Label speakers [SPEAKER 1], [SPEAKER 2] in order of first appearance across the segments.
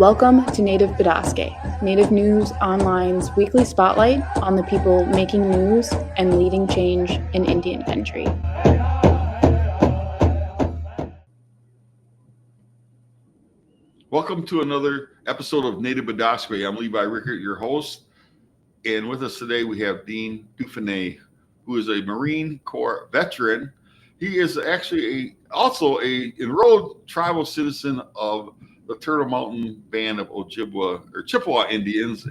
[SPEAKER 1] Welcome to Native Bidaské, Native News Online's weekly spotlight on the people making news and leading change in Indian country.
[SPEAKER 2] Welcome to another episode of Native Bidaské. I'm Levi Rickert, your host. And with us today, we have Dean Dauphinais, who is a Marine Corps veteran. He is actually also a enrolled tribal citizen of the Turtle Mountain Band of Chippewa Indians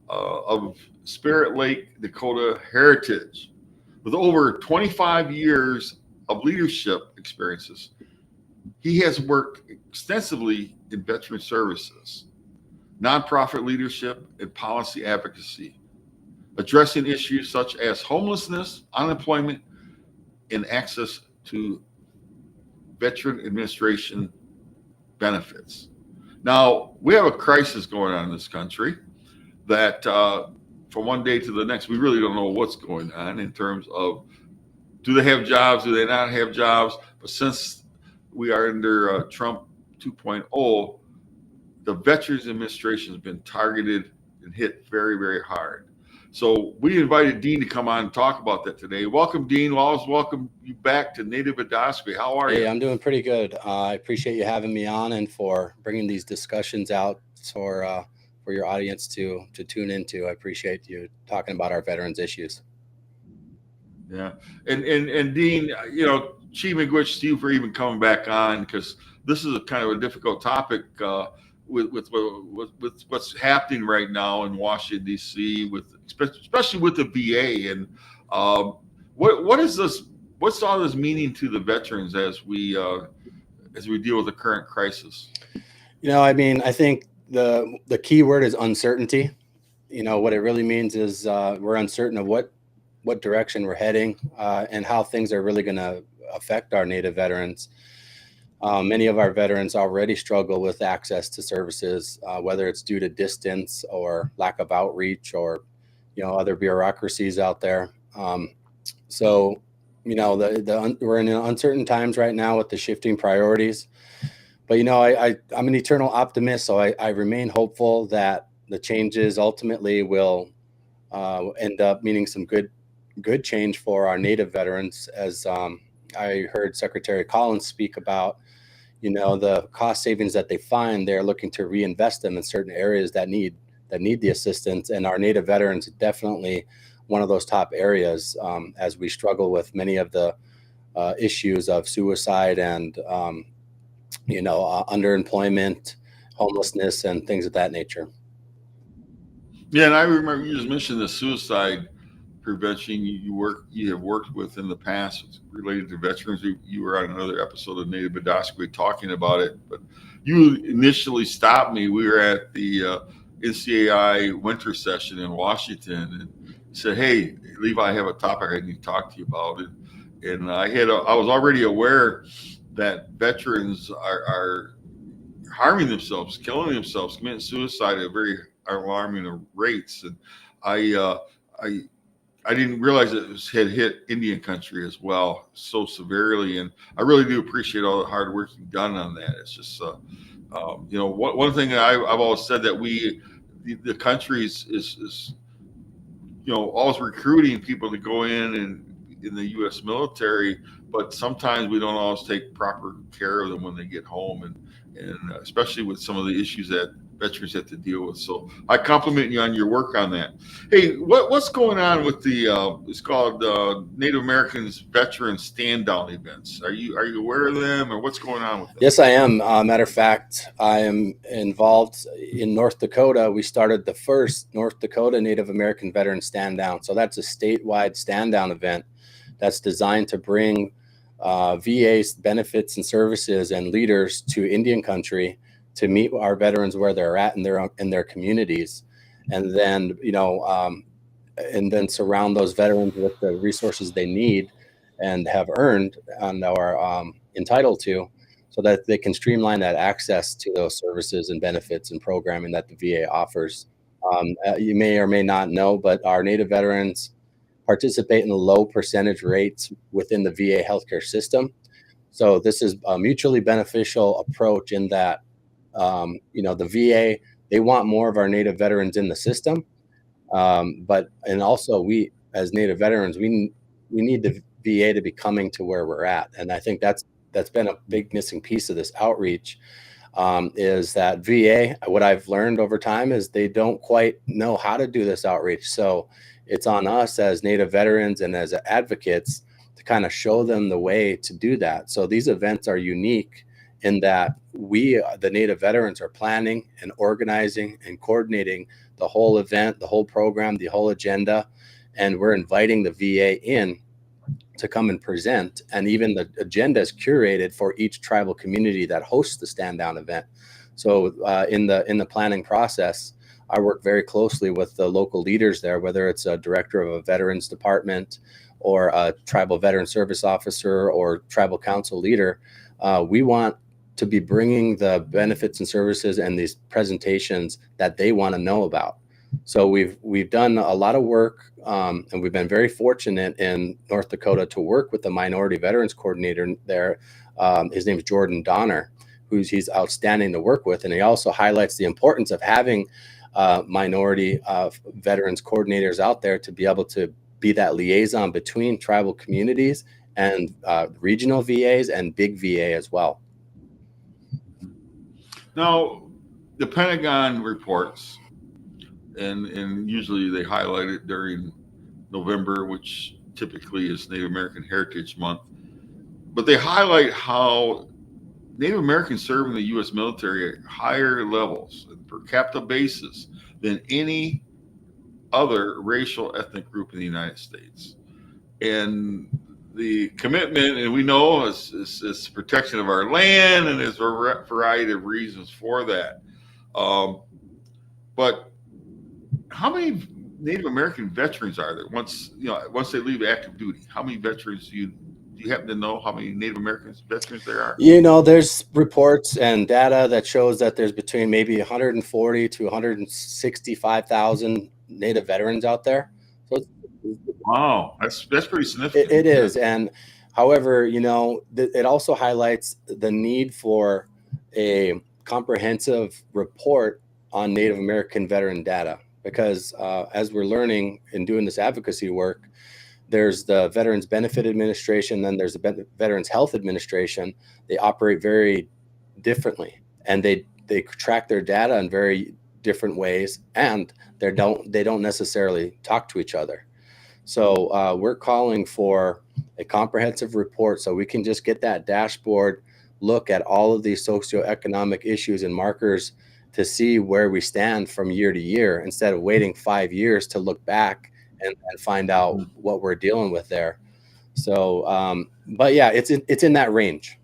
[SPEAKER 2] of Spirit Lake, Dakota heritage. With over 25 years of leadership experiences, he has worked extensively in veteran services, nonprofit leadership, and policy advocacy, addressing issues such as homelessness, unemployment, and access to veteran administration benefits. Now, we have a crisis going on in this country that from one day to the next, we really don't know what's going on in terms of do they have jobs, do they not have jobs? But since we are under Trump 2.0, the Veterans Administration has been targeted and hit very, very hard. So we invited Dean to come on and talk about that today. Welcome, Dean. We'll always welcome you back to Native Bidaské. How are you?
[SPEAKER 3] Hey, I'm doing pretty good. I appreciate you having me on and for bringing these discussions out for your audience to tune into. I appreciate you talking about our veterans issues.
[SPEAKER 2] Yeah, and Dean, you know, Chief McGwitch, to you for even coming back on, because this is a kind of a difficult topic with what's happening right now in Washington D.C. especially with the VA, and what is this? What's all this meaning to the veterans as we deal with the current crisis?
[SPEAKER 3] You know, I mean, I think the key word is uncertainty. You know, what it really means is we're uncertain of what direction we're heading and how things are really going to affect our Native veterans. Many of our veterans already struggle with access to services, whether it's due to distance or lack of outreach or, you know, other bureaucracies out there. So, you know, we're in uncertain times right now with the shifting priorities. But, you know, I'm an eternal optimist, so I remain hopeful that the changes ultimately will end up meaning some good change for our Native veterans. As I heard Secretary Collins speak about, you know, the cost savings that they find, they're looking to reinvest them in certain areas that need the assistance. And our Native veterans are definitely one of those top areas as we struggle with many of the issues of suicide and, you know, underemployment, homelessness, and things of that nature.
[SPEAKER 2] Yeah, and I remember you just mentioned the suicide prevention you have worked with in the past related to veterans. You were on another episode of Native Bidaské talking about it, but you initially stopped me. We were at the NCAI winter session in Washington, and said, "Hey, Levi, I have a topic I need to talk to you about." And I was already aware that veterans are harming themselves, killing themselves, committing suicide at very alarming rates, and I didn't realize it had hit Indian country as well so severely, and I really do appreciate all the hard work you've done on that. It's just, you know, one thing that I've always said that the country is, you know, always recruiting people to go in the U.S. military, but sometimes we don't always take proper care of them when they get home, and especially with some of the issues that veterans have to deal with. So I compliment you on your work on that. Hey, what's going on with it's called Native Americans Veteran Stand Down events? Are you aware of them, or what's going on with them?
[SPEAKER 3] Yes, I am. Matter of fact, I am involved in North Dakota. We started the first North Dakota Native American Veteran Stand Down. So that's a statewide stand down event that's designed to bring VA's benefits and services and leaders to Indian country to meet our veterans where they're at in their communities, and then, you know, and then surround those veterans with the resources they need and have earned and are entitled to, so that they can streamline that access to those services and benefits and programming that the VA offers. You may or may not know, but our Native veterans participate in the low percentage rates within the VA healthcare system. So this is a mutually beneficial approach in that The VA, they want more of our Native veterans in the system. And also we, as Native veterans, we need the VA to be coming to where we're at. And I think that's been a big missing piece of this outreach, is that VA, what I've learned over time is they don't quite know how to do this outreach. So it's on us as Native veterans and as advocates to kind of show them the way to do that. So these events are unique in that we, the Native veterans, are planning and organizing and coordinating the whole event, the whole program, the whole agenda. And we're inviting the VA in to come and present. And even the agenda is curated for each tribal community that hosts the stand down event. So in the planning process, I work very closely with the local leaders there, whether it's a director of a veterans department or a tribal veteran service officer or tribal council leader. We want to be bringing the benefits and services and these presentations that they want to know about. So we've done a lot of work, and we've been very fortunate in North Dakota to work with the minority veterans coordinator there. His name is Jordan Donner, he's outstanding to work with, and he also highlights the importance of having minority veterans coordinators out there to be able to be that liaison between tribal communities and regional VAs and big VA as well.
[SPEAKER 2] Now, the Pentagon reports, and usually they highlight it during November, which typically is Native American Heritage Month, but they highlight how Native Americans serve in the U.S. military at higher levels per capita basis than any other racial ethnic group in the United States. And the commitment, and we know, is protection of our land, and there's a variety of reasons for that. But how many Native American veterans are there once they leave active duty? How many veterans do you happen to know how many Native American veterans there are?
[SPEAKER 3] There's reports and data that shows that there's between maybe 140 to 165,000 Native veterans out there. So
[SPEAKER 2] wow, that's pretty significant.
[SPEAKER 3] It is. And however, it also highlights the need for a comprehensive report on Native American veteran data, because as we're learning and doing this advocacy work, there's the Veterans Benefit Administration, then there's the Veterans Health Administration. They operate very differently, and they track their data in very different ways, and they don't necessarily talk to each other. So we're calling for a comprehensive report so we can just get that dashboard, look at all of these socioeconomic issues and markers to see where we stand from year to year, instead of waiting 5 years to look back and find out what we're dealing with there. So, but yeah, it's in that range.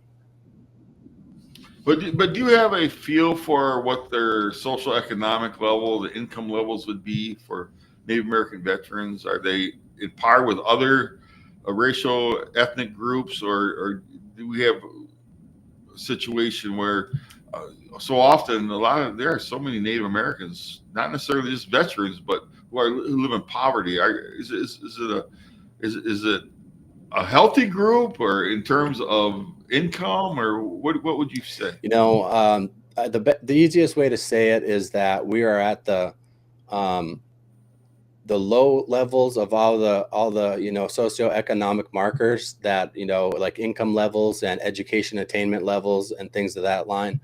[SPEAKER 2] But do you have a feel for what their social economic level, the income levels would be for Native American veterans? Are they in par with other racial ethnic groups, or do we have a situation where so often there are so many Native Americans, not necessarily just veterans, but who live in poverty? Is it a healthy group, or in terms of income, or what would you say?
[SPEAKER 3] The easiest way to say it is that we are at the low levels of all the socioeconomic markers that like income levels and education attainment levels and things of that line,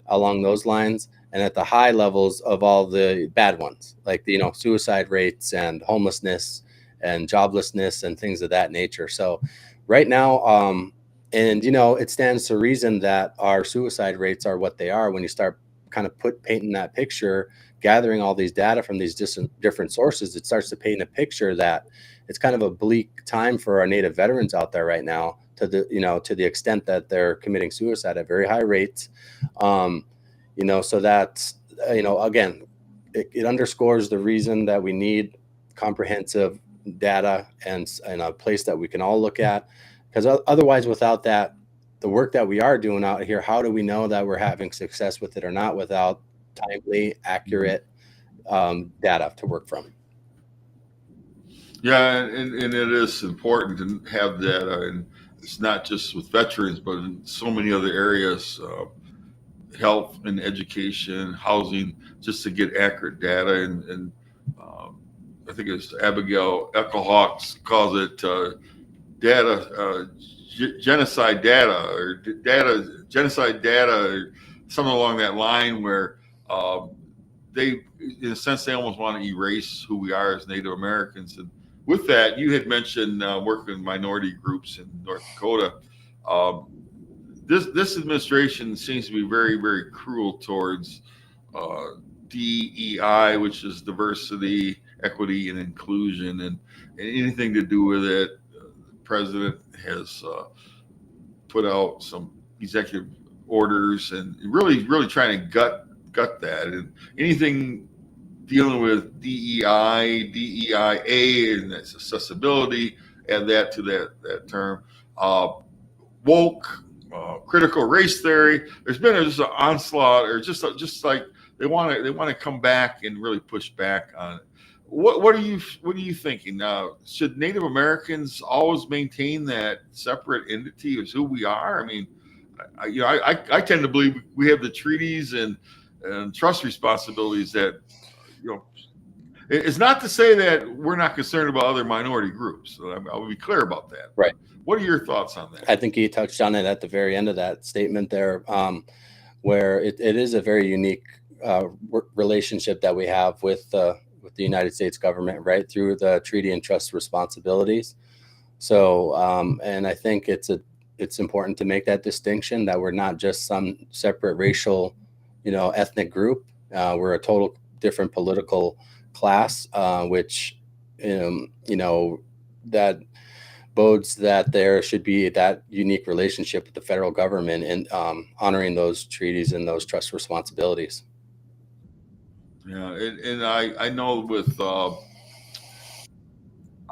[SPEAKER 3] along those lines, and at the high levels of all the bad ones, like suicide rates and homelessness and joblessness and things of that nature. So right now, it stands to reason that our suicide rates are what they are when you start kind of painting that picture, gathering all these data from these different sources. It starts to paint a picture that it's kind of a bleak time for our Native veterans out there right now, to the extent that they're committing suicide at very high rates. So that's, again, it underscores the reason that we need comprehensive data and a place that we can all look at, because otherwise, without that, the work that we are doing out here, how do we know that we're having success with it or not without timely, accurate data to work from?
[SPEAKER 2] Yeah, and it is important to have data, and it's not just with veterans, but in so many other areas. health and education, housing, just to get accurate data. And I think it's Abigail Ecclehawks calls it data, genocide data, or genocide data, or something along that line, where they, in a sense, they almost want to erase who we are as Native Americans. And with that, you had mentioned working with minority groups in North Dakota. This administration seems to be very, very cruel towards DEI, which is diversity, equity, and inclusion, and anything to do with it. The president has put out some executive orders and really, really trying to gut that, and anything dealing with DEI, DEIA, and that's accessibility. Add that to that term. Woke. Critical race theory. There's been just an onslaught, or just like they want to come back and really push back on it. What are you thinking now? Should Native Americans always maintain that separate entity as who we are? I mean, I tend to believe we have the treaties and trust responsibilities that, it's not to say that we're not concerned about other minority groups. So I'll be clear about that.
[SPEAKER 3] Right.
[SPEAKER 2] What are your thoughts on that?
[SPEAKER 3] I think you touched on it at the very end of that statement there, where it is a very unique relationship that we have with the United States government, right, through the treaty and trust responsibilities. So, and I think it's important to make that distinction, that we're not just some separate racial, ethnic group. We're a total different political class, which, that bodes that there should be that unique relationship with the federal government and honoring those treaties and those trust responsibilities.
[SPEAKER 2] Yeah, and I know with I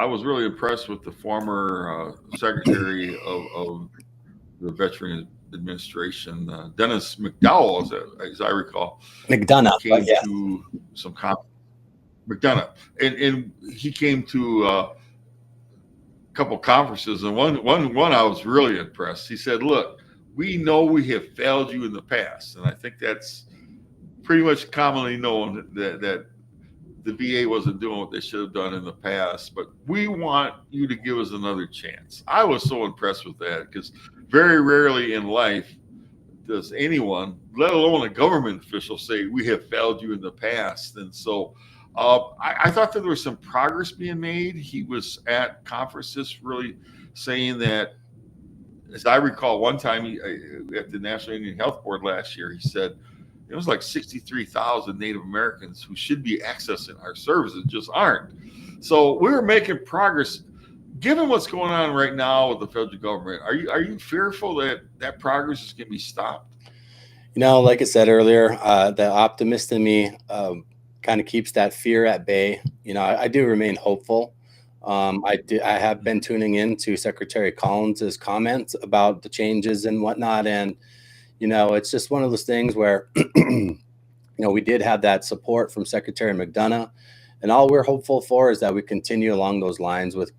[SPEAKER 2] was really impressed with the former Secretary of the Veteran Administration, Dennis McDowell, as I recall.
[SPEAKER 3] McDonough,
[SPEAKER 2] came to some McDonough, and he came to couple conferences, and one I was really impressed. He said, "Look, we know we have failed you in the past," and I think that's pretty much commonly known that the VA wasn't doing what they should have done in the past, but we want you to give us another chance. I was so impressed with that, because very rarely in life does anyone, let alone a government official, say we have failed you in the past. And so I thought that there was some progress being made. He was at conferences really saying that, as I recall, one time at the National Indian Health Board last year, he said it was like 63,000 Native Americans who should be accessing our services just aren't. So we were making progress. Given what's going on right now with the federal government, are you fearful that progress is going to be stopped?
[SPEAKER 3] Like I said earlier, the optimist in me kind of keeps that fear at bay. I do remain hopeful. I have been tuning in to Secretary Collins's comments about the changes and whatnot, and it's just one of those things where we did have that support from Secretary McDonough, and all we're hopeful for is that we continue along those lines with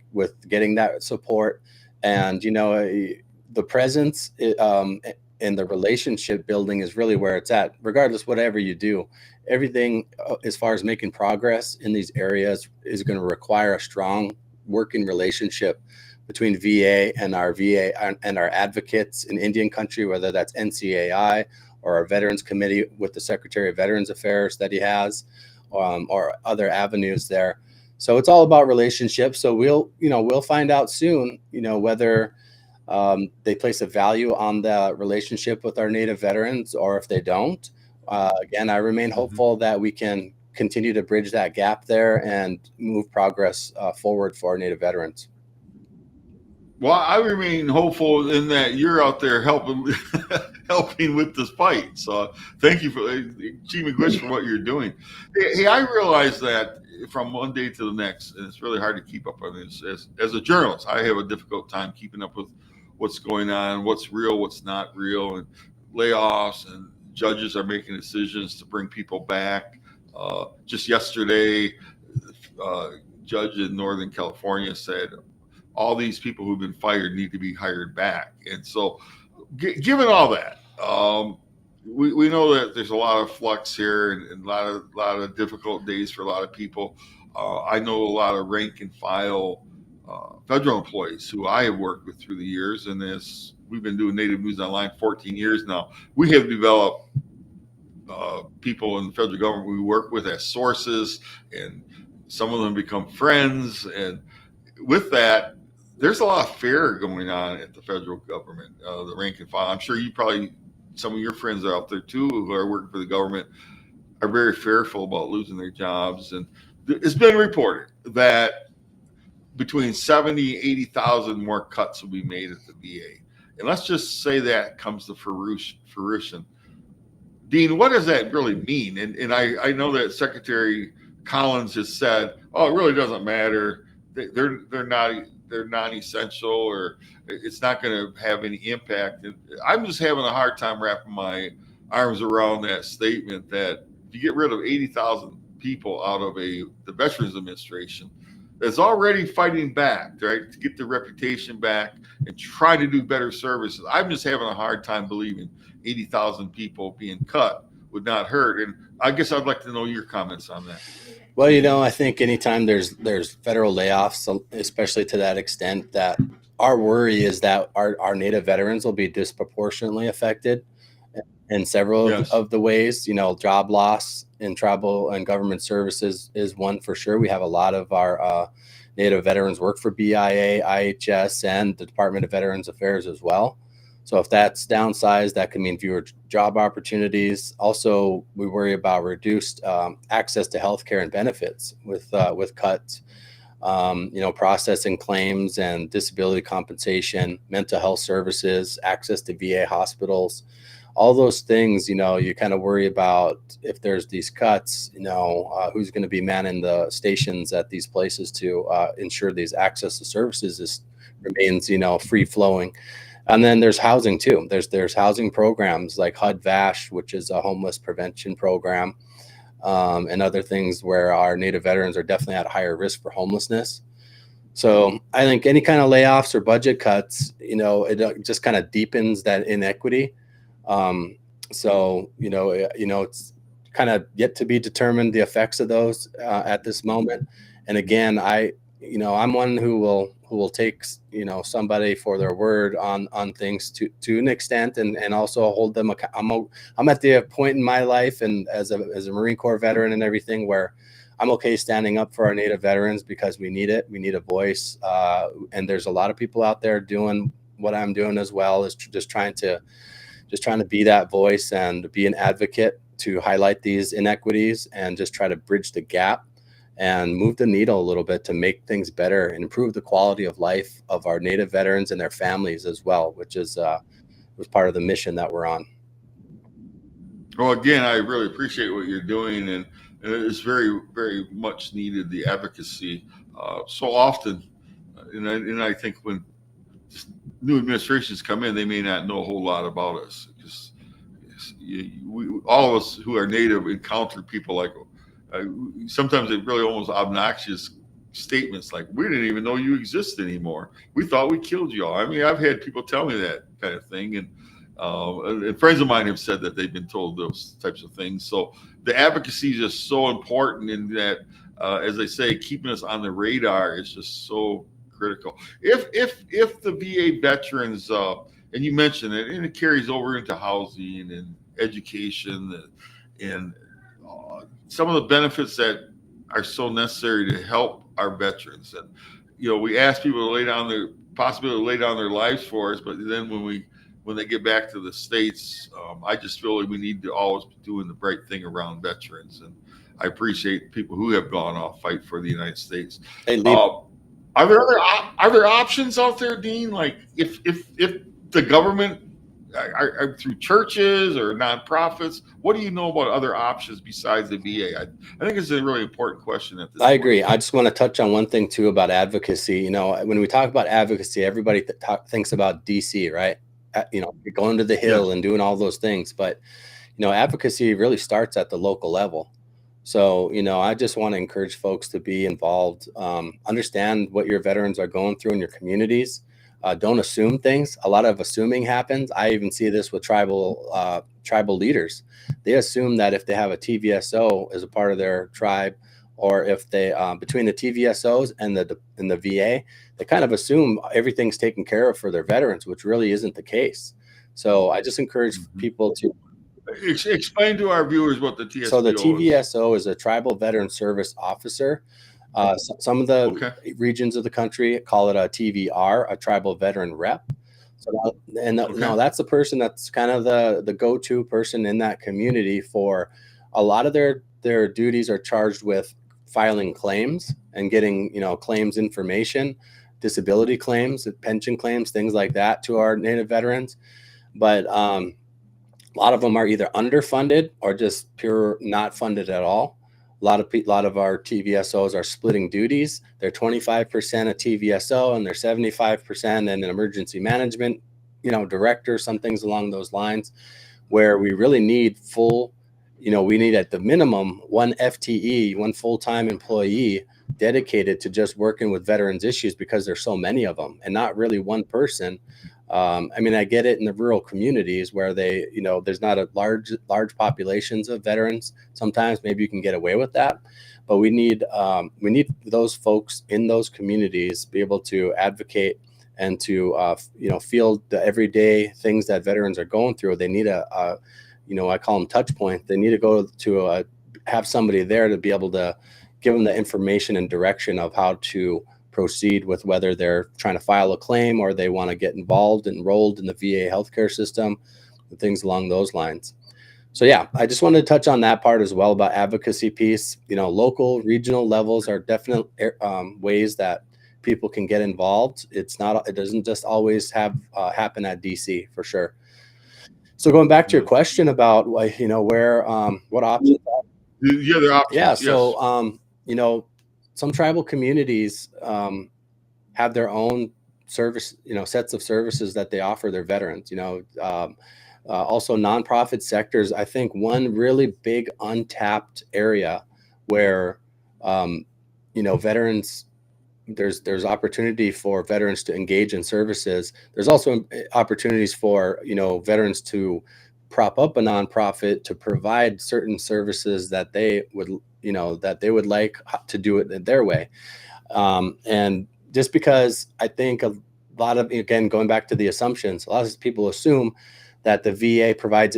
[SPEAKER 3] getting that support, and the presence and the relationship building is really where it's at. Regardless, whatever you do, everything as far as making progress in these areas is going to require a strong working relationship between VA and our advocates in Indian country, whether that's NCAI or our Veterans Committee with the Secretary of Veterans Affairs that he has, or other avenues there. So it's all about relationships. So we'll find out soon, whether they place a value on the relationship with our Native veterans, or if they don't. Again, I remain hopeful that we can continue to bridge that gap there and move progress forward for our Native veterans.
[SPEAKER 2] Well, I remain hopeful in that you're out there helping with this fight. So thank you for Chief McGuish for what you're doing. Hey, I realize that from one day to the next, and it's really hard to keep up on this. As a journalist, I have a difficult time keeping up with what's going on, what's real, what's not real, and layoffs, and judges are making decisions to bring people back. Just yesterday, judge in Northern California said all these people who've been fired need to be hired back. And so given all that, we know that there's a lot of flux here and a lot of difficult days for a lot of people. I know a lot of rank and file federal employees who I have worked with through the years, and as we've been doing Native News Online 14 years now, we have developed people in the federal government we work with as sources, and some of them become friends. And with that, there's a lot of fear going on at the federal government, the rank and file. I'm sure you probably, some of your friends are out there too who are working for the government, are very fearful about losing their jobs. And it's been reported that between 70 and 80,000 more cuts will be made at the VA. And let's just say that comes to fruition. Dean, what does that really mean? And I know that Secretary Collins has said, oh, it really doesn't matter. They're non-essential, or it's not going to have any impact. And I'm just having a hard time wrapping my arms around that statement that if you get rid of 80,000 people out of the Veterans Administration that's already fighting back, right, to get the reputation back and try to do better services. I'm just having a hard time believing 80,000 people being cut would not hurt. And I guess I'd like to know your comments on that.
[SPEAKER 3] Well, I think anytime there's federal layoffs, especially to that extent, that our worry is that our Native veterans will be disproportionately affected in several of the ways. Job loss in travel and government services is one for sure. We have a lot of our Native veterans work for BIA, IHS, and the Department of Veterans Affairs as well. So if that's downsized, that can mean fewer job opportunities. Also, we worry about reduced access to healthcare and benefits with cuts. Processing claims and disability compensation, mental health services, access to VA hospitals, all those things. You kind of worry about if there's these cuts. Who's going to be manning the stations at these places to ensure these access to services remains free flowing. And then there's housing too. There's housing programs like HUD-VASH, which is a homeless prevention program, and other things where our Native veterans are definitely at higher risk for homelessness. So I think any kind of layoffs or budget cuts, it just kind of deepens that inequity. It's kind of yet to be determined the effects of those at this moment. And again, I'm one who will take somebody for their word on things to an extent, and also hold them. I'm at the point in my life, and as a Marine Corps veteran and everything, where I'm okay standing up for our Native veterans because we need it. We need a voice, and there's a lot of people out there doing what I'm doing as well, is just trying to be that voice and be an advocate to highlight these inequities and just try to bridge the gap and move the needle a little bit to make things better and improve the quality of life of our Native veterans and their families as well, which was part of the mission that we're on.
[SPEAKER 2] Well, again, I really appreciate what you're doing, and it's very, very much needed, the advocacy. So often, and I think when new administrations come in, they may not know a whole lot about us. Because all of us who are Native encounter people like, sometimes it really almost obnoxious statements like, we didn't even know you exist anymore. We thought we killed you all. I mean, I've had people tell me that kind of thing. And friends of mine have said that they've been told those types of things. So the advocacy is just so important in that, as I say, keeping us on the radar is just so critical. If the VA veterans, and you mentioned it, and it carries over into housing and education and some of the benefits that are so necessary to help our veterans. And we ask people to lay down their lives for us, but then when they get back to the States, I just feel like we need to always be doing the right thing around veterans. And I appreciate people who have gone off fight for the United States.
[SPEAKER 3] Hey,
[SPEAKER 2] are there options out there, Dean? Like if the government are through churches or nonprofits, what do you know about other options besides the VA? I think it's a really important question at this point.
[SPEAKER 3] I agree. I just want to touch on one thing too about advocacy. when we talk about advocacy, everybody thinks about DC, right? Going to the Hill and doing all those things, but advocacy really starts at the local level. So, I just want to encourage folks to be involved, understand what your veterans are going through in your communities. Don't assume things. A lot of assuming happens. I even see this with tribal tribal leaders. They assume that if they have a TVSO as a part of their tribe, or if they between the TVSOs and the VA, they kind of assume everything's taken care of for their veterans, which really isn't the case. So I just encourage people to
[SPEAKER 2] explain to our viewers what the TVSO is.
[SPEAKER 3] So the TVSO is a Tribal Veteran Service Officer. Some of the regions of the country call it a TVR, a Tribal Veteran Rep. So no, that's the person that's kind of the go-to person in that community for a lot of their duties are charged with filing claims and getting, claims information, disability claims, pension claims, things like that to our Native veterans. But a lot of them are either underfunded or just pure not funded at all. A lot of our TVSOs are splitting duties. They're 25% a TVSO and they're 75% in an emergency management, director, some things along those lines, where we really need full, we need at the minimum one FTE, one full-time employee dedicated to just working with veterans issues, because there's so many of them and not really one person. I get it in the rural communities where they, there's not a large populations of veterans. Sometimes maybe you can get away with that, but we need those folks in those communities be able to advocate and to, feel the everyday things that veterans are going through. They need I call them touch points. They need to go to have somebody there to be able to give them the information and direction of how to proceed with whether they're trying to file a claim or they want to get enrolled in the VA healthcare system, and things along those lines. So yeah, I just wanted to touch on that part as well about advocacy piece. Local, regional levels are definite ways that people can get involved. It doesn't just always happen at DC, for sure. So going back to your question about what options.
[SPEAKER 2] The other options.
[SPEAKER 3] Yeah. So some tribal communities have their own service, sets of services that they offer their veterans. Also nonprofit sectors. I think one really big untapped area where veterans, there's opportunity for veterans to engage in services. There's also opportunities for veterans to prop up a nonprofit to provide certain services that they would like to do it their way. And just because I think a lot of, again, going back to the assumptions, a lot of people assume that the VA provides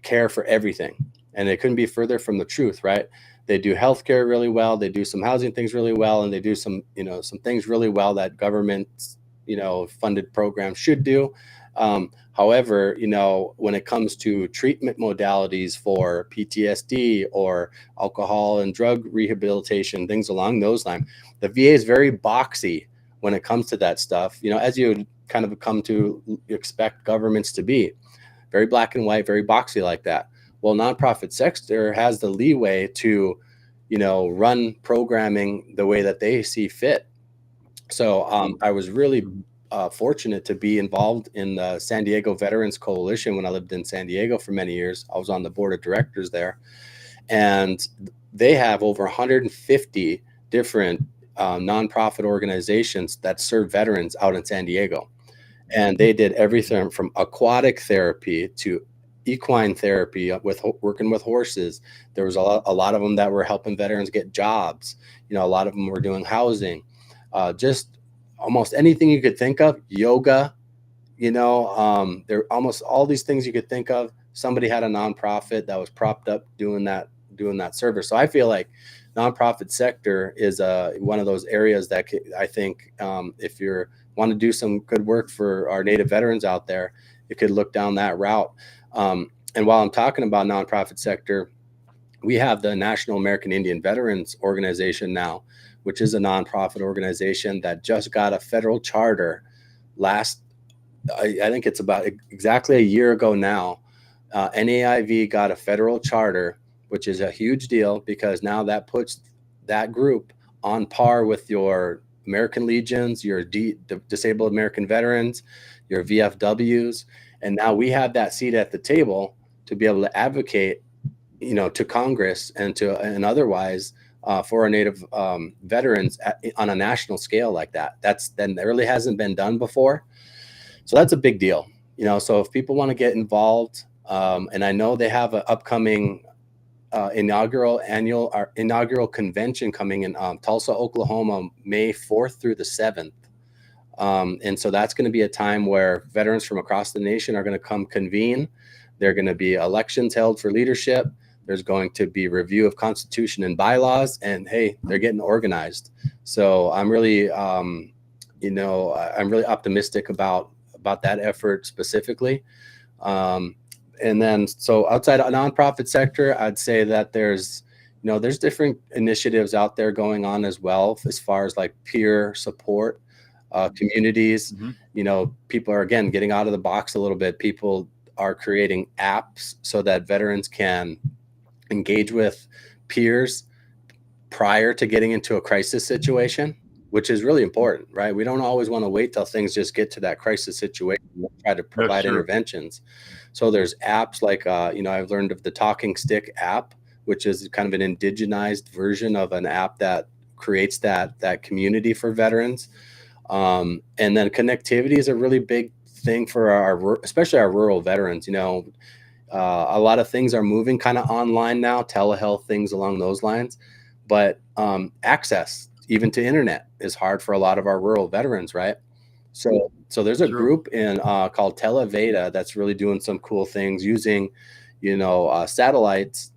[SPEAKER 3] care for everything, and it couldn't be further from the truth, right? They do healthcare really well. They do some housing things really well, and they do some things really well that government, funded programs should do. However, when it comes to treatment modalities for PTSD or alcohol and drug rehabilitation, things along those lines, the VA is very boxy when it comes to that stuff, as you would kind of come to expect governments to be, very black and white, very boxy like that. Well, nonprofit sector has the leeway to, run programming the way that they see fit. So I was really fortunate to be involved in the San Diego Veterans Coalition when I lived in San Diego for many years. I was on the board of directors there, and they have over 150 different nonprofit organizations that serve veterans out in San Diego. And they did everything from aquatic therapy to equine therapy with working with horses. There was a lot of them that were helping veterans get jobs. A lot of them were doing housing, just almost anything you could think of, yoga, there almost all these things you could think of. Somebody had a nonprofit that was propped up doing that service. So I feel like nonprofit sector is one of those areas that I think if you want to do some good work for our Native veterans out there, you could look down that route. And while I'm talking about nonprofit sector, we have the National American Indian Veterans Organization now, which is a nonprofit organization that just got a federal charter I think it's about exactly a year ago now. NAIV got a federal charter, which is a huge deal, because now that puts that group on par with your American Legions, your Disabled American Veterans, your VFWs. And now we have that seat at the table to be able to advocate, to Congress and otherwise for our Native veterans on a national scale like that. That really hasn't been done before. So that's a big deal. So if people want to get involved, And I know they have an upcoming inaugural convention coming in Tulsa, Oklahoma, May 4th through the 7th. And so that's going to be a time where veterans from across the nation are going to come convene. There are going to be elections held for leadership. There's going to be review of Constitution and bylaws, and hey, they're getting organized. So I'm really, I'm really optimistic about that effort specifically. And then, so outside of nonprofit sector, I'd say that there's different initiatives out there going on as well, as far as like peer support, communities. People are, again, getting out of the box a little bit. People are creating apps so that veterans can engage with peers prior to getting into a crisis situation, which is really important, right? We don't always want to wait till things just get to that crisis situation and try to provide interventions. So there's apps like, I've learned of the Talking Stick app, which is kind of an indigenized version of an app that creates that community for veterans. And then connectivity is a really big thing for especially our rural veterans. A lot of things are moving kind of online now, telehealth, things along those lines, but access even to internet is hard for a lot of our rural veterans, right? So there's a group called Televeda that's really doing some cool things using, satellites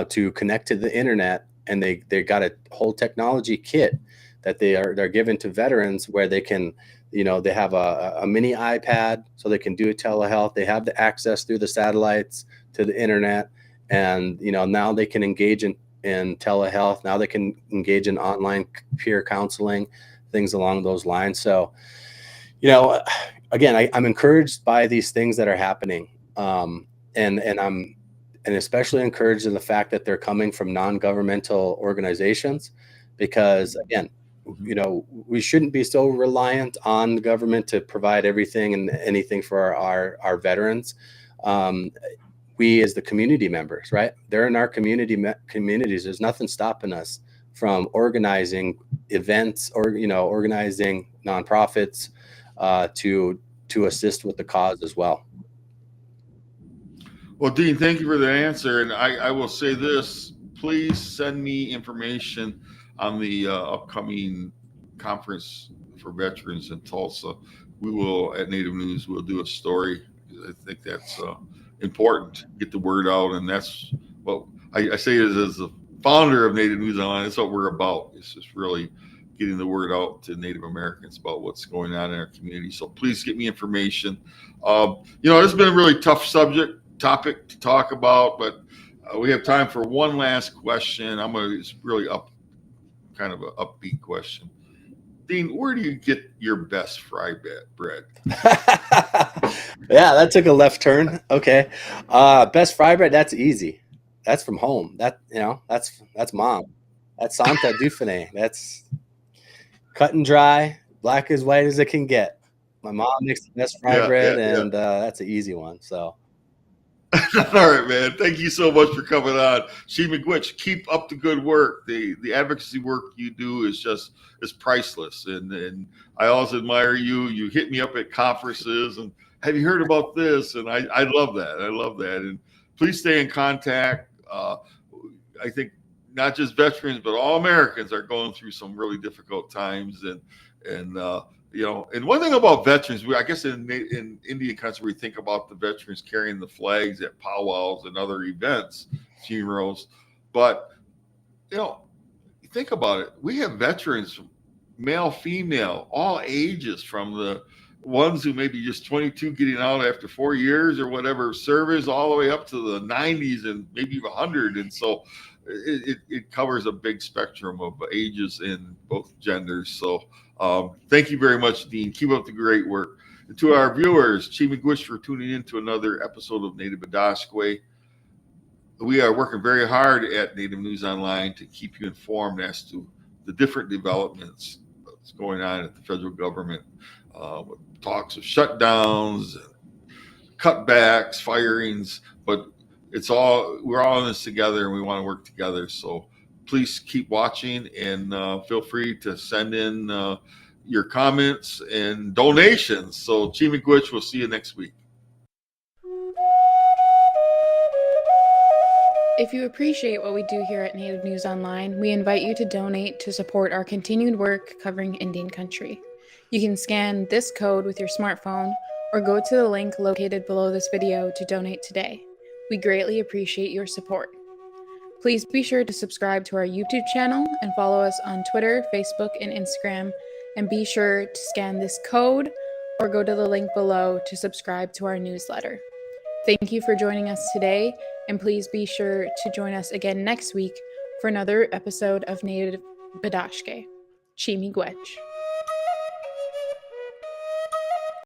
[SPEAKER 3] to connect to the internet, and they got a whole technology kit that they're given to veterans where they can, they have a mini iPad so they can do telehealth. They have the access through the satellites to the internet, and now they can engage in telehealth. Now they can engage in online peer counseling, things along those lines. So, again, I'm encouraged by these things that are happening, and I'm especially encouraged in the fact that they're coming from non-governmental organizations, because again, we shouldn't be so reliant on the government to provide everything and anything for our veterans. We as the community members, right? They're in our communities. There's nothing stopping us from organizing events or, organizing nonprofits to assist with the cause as well.
[SPEAKER 2] Well, Dean, thank you for the answer. And I will say this, please send me information on the upcoming conference for veterans in Tulsa. We will, at Native News, we'll do a story. I think that's important, get the word out. And that's what I say as the founder of Native News Online, that's what we're about. It's just really getting the word out to Native Americans about what's going on in our community. So please get me information. It's been a really tough topic to talk about, but we have time for one last question. It's really kind of an upbeat question. Dean, where do you get your best fry bread?
[SPEAKER 3] Yeah, that took a left turn. Okay. Best fry bread, that's easy. That's from home. That's mom. That's Santa Dauphinais. That's cut and dry, black as white as it can get. My mom makes the best fry bread, and that's an easy one. So.
[SPEAKER 2] All right, man. Thank you so much for coming on. Shee McGuitch, keep up the good work. The advocacy work you do is priceless. And I always admire you. You hit me up at conferences and have you heard about this? And I love that. I love that. And please stay in contact. I think not just veterans, but all Americans are going through some really difficult times. And one thing about veterans, I guess in Indian country, we think about the veterans carrying the flags at powwows and other events, funerals. But, think about it. We have veterans, male, female, all ages, from the ones who may be just 22 getting out after 4 years or whatever service, all the way up to the 90s and maybe even 100. And so it covers a big spectrum of ages in both genders. So thank you very much, Dean. Keep up the great work. And to our viewers, Shee McGuitch for tuning in to another episode of Native Bidaské. We are working very hard at Native News Online to keep you informed as to the different developments that's going on at the federal government, with talks of shutdowns, cutbacks, firings, but we're all in this together and we want to work together. So please keep watching and feel free to send in your comments and donations. So Shee McGuitch, we'll see you next week.
[SPEAKER 1] If you appreciate what we do here at Native News Online, we invite you to donate to support our continued work covering Indian country. You can scan this code with your smartphone or go to the link located below this video to donate today. We greatly appreciate your support. Please be sure to subscribe to our YouTube channel and follow us on Twitter, Facebook, and Instagram. And be sure to scan this code or go to the link below to subscribe to our newsletter. Thank you for joining us today, and please be sure to join us again next week for another episode of Native Bidaské. Chimigwech.